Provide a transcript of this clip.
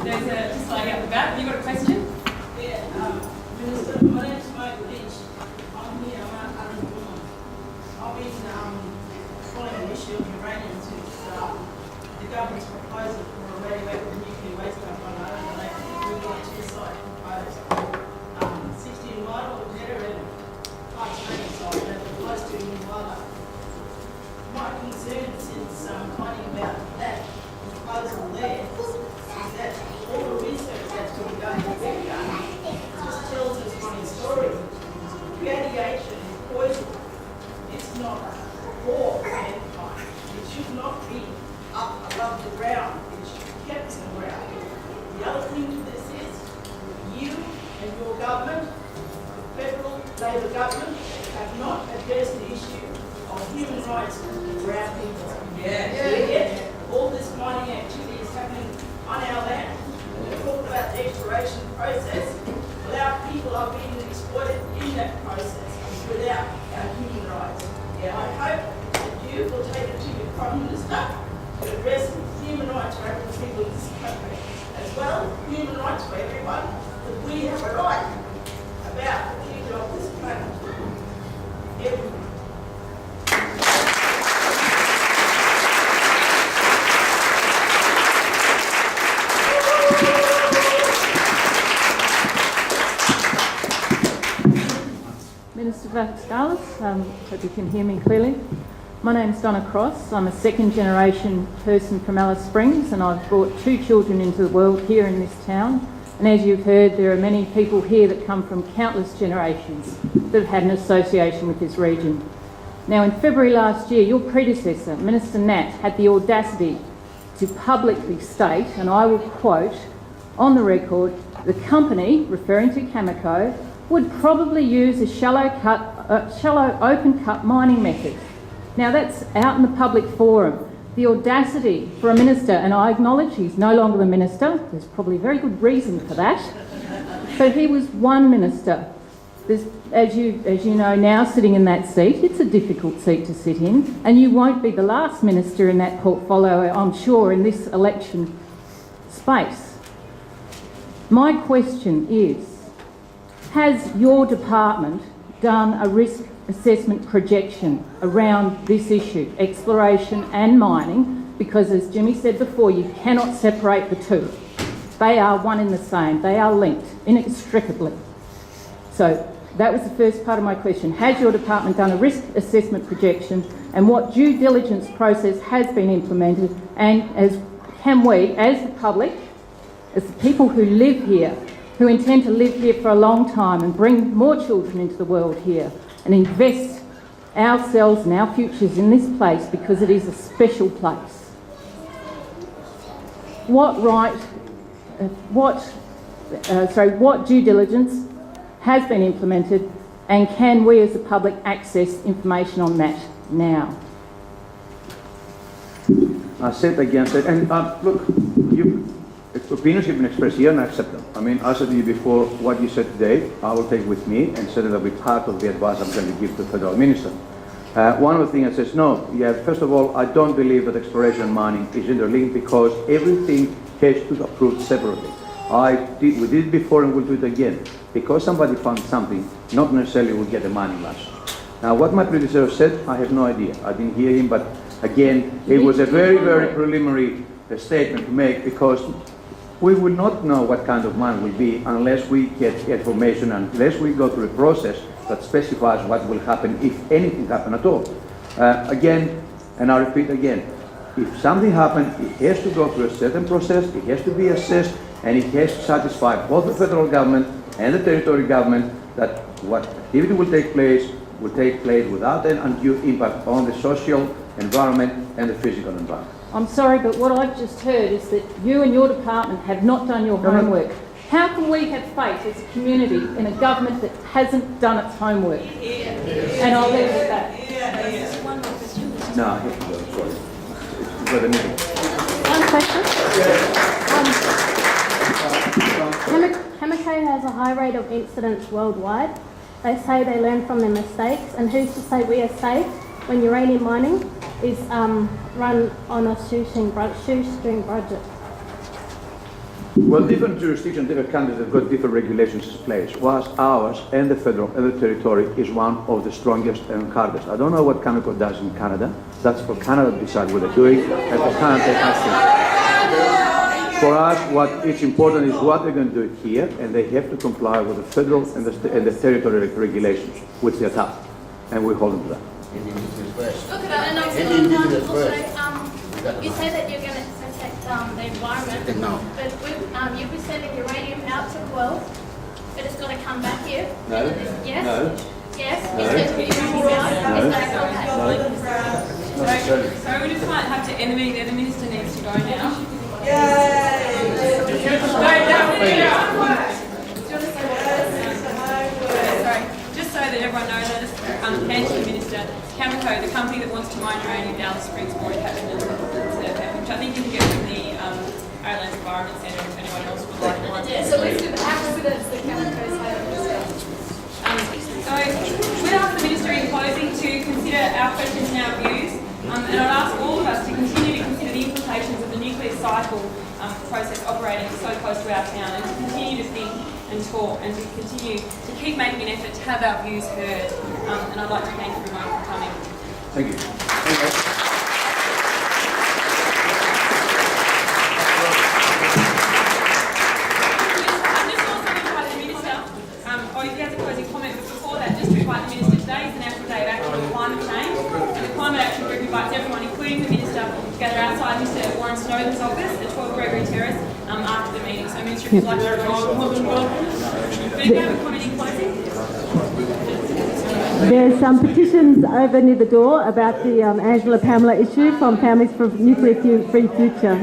There's a lady up the back. Have you got a question? Yeah, Minister, my name's Mike Leach. I'm here, I'm a woman. I've been following the issue of uranium since the government's proposal for a radioactive nuclear waste dump on our own lake, the site proposed. 16 mile or better and parts training site that are close to Newala. My concern since finding about that proposal there is that all the research that's been done in the area just tells us one story. Radiation is poison. It's not for mankind. It should not be up above the ground. It should be kept in the ground. The other thing to this is you and your government, the federal Labor government, have not addressed the issue of human rights around people. Yet all this mining activity is happening on our land. We talk about the exploration process. Without people are being exploited in that process without our human rights. I hope that you will take it to your Prime Minister to address human rights for Aboriginal people in this country, as well as human rights for everyone, that we have a right about the future of this planet. Everyone. Minister Vaskalis, hope you can hear me clearly. My name's Donna Cross. I'm a second generation person from Alice Springs, and I've brought 2 children into the world here in this town. And as you've heard, there are many people here that come from countless generations that have had an association with this region. Now, in February last year, your predecessor, Minister Nat, had the audacity to publicly state, and I will quote, on the record, the company, referring to Cameco, would probably use a shallow open cut mining method. Now that's out in the public forum. The audacity for a minister, and I acknowledge he's no longer the minister, there's probably a very good reason for that, but he was one minister. As you know now, sitting in that seat, it's a difficult seat to sit in, and you won't be the last minister in that portfolio, I'm sure, in this election space. My question is, has your department done a risk assessment projection around this issue, exploration and mining? Because as Jimmy said before, you cannot separate the two. They are one and the same. They are linked inextricably. So that was the first part of my question. Has your department done a risk assessment projection, and what due diligence process has been implemented, and can we, as the public, as the people who live here, who intend to live here for a long time and bring more children into the world here and invest ourselves and our futures in this place because it is a special place. What due diligence has been implemented, and can we as the public access information on that now? I said again, and look, opinions have been expressed here and I accept them. I mean, I said to you before, what you said today, I will take with me and said that will be part of the advice I'm going to give to the Federal Minister. One of the things I says, no, first of all, I don't believe that exploration and mining is interlinked because everything has to be approved separately. We did it before and we'll do it again. Because somebody found something, not necessarily will get a mining license. Now, what my predecessor said, I have no idea. I didn't hear him, but again, it was a very, very preliminary statement to make because we will not know what kind of mine will be unless we get information and unless we go through a process that specifies what will happen if anything happens at all. Again, and I repeat again, if something happens, it has to go through a certain process, it has to be assessed, and it has to satisfy both the federal government and the territory government that what activity will take place without an undue impact on the social environment and the physical environment. I'm sorry, but what I've just heard is that you and your department have not done your homework. How can we have faith as a community in a government that hasn't done its homework? And I'll leave it at that. One more question. No, I have to go, sorry. It's for the meeting. One question. Cameco has a high rate of incidents worldwide. They say they learn from their mistakes, and who's to say we are safe when uranium mining is run on a shoestring budget? Well, different jurisdictions, different countries have got different regulations in place. Whilst ours and the federal and the territory is one of the strongest and hardest. I don't know what Cameco does in Canada. That's for Canada to decide what they're doing, and for Canada to take action. For us, what is important is what they're going to do here, and they have to comply with the federal and the territory regulations, which they're tough, and we hold them to that. Look at and also, you say that you're going to protect the environment, No. but you'll be sending uranium out to the world, but it's got to come back here. No. Yes. No. Yes. You're sending uranium out. No. It's going to come back. So we just might have to end the meeting there. The minister needs to go now. Sorry, just so that everyone knows, I just hand to the minister, Cameco, the company that wants to mine uranium down the Springs Board catchment, which I think you can get from the Ireland Environment Centre if anyone else would like one. It's a list of accidents that Cameco's had in this country. So we'd ask the minister in closing to consider our questions and our views, and I'd ask all of us to continue to consider the implications of the nuclear cycle process operating so close to our town, and to continue to think and talk, and to continue to keep making an effort to have our views heard. And I'd like to thank everyone for coming. Thank you. I'm just also going to invite the minister, or if he has a closing comment, but before that, just to invite the minister. Today is the National Day of Action on Climate Change, and the Climate Action Group invites everyone, including the minister, to gather outside Mr. Warren Snowden's office at 12 Gregory Terrace after the meeting. So, Minister, if you'd like to welcome. Do you have a comment in closing? There's some petitions over near the door about the Angela Pamela issue from Families for Nuclear Free Future.